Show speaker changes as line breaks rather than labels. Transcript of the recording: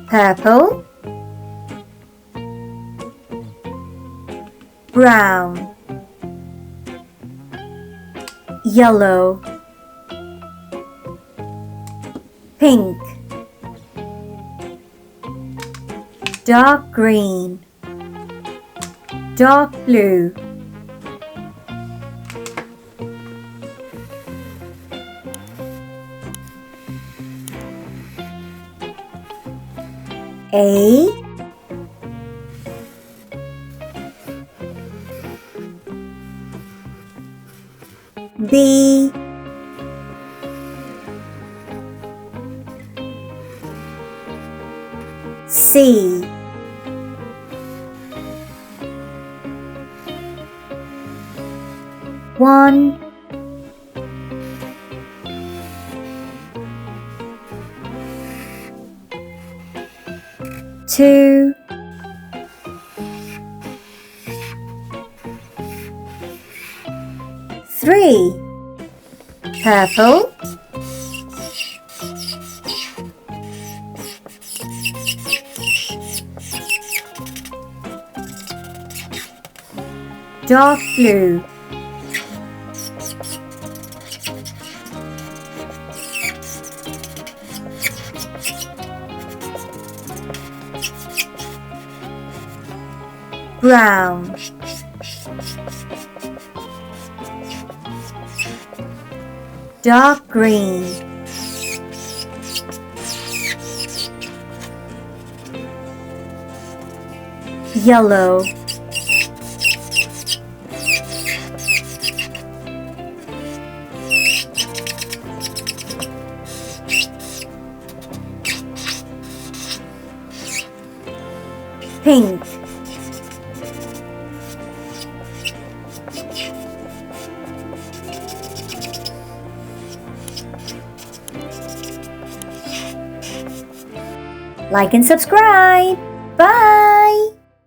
purple, brown, yellow, pink, dark green, dark blue, A, B, C, one, two, three, purple, dark blue, brown, dark green, yellow, pink, like and subscribe. Bye.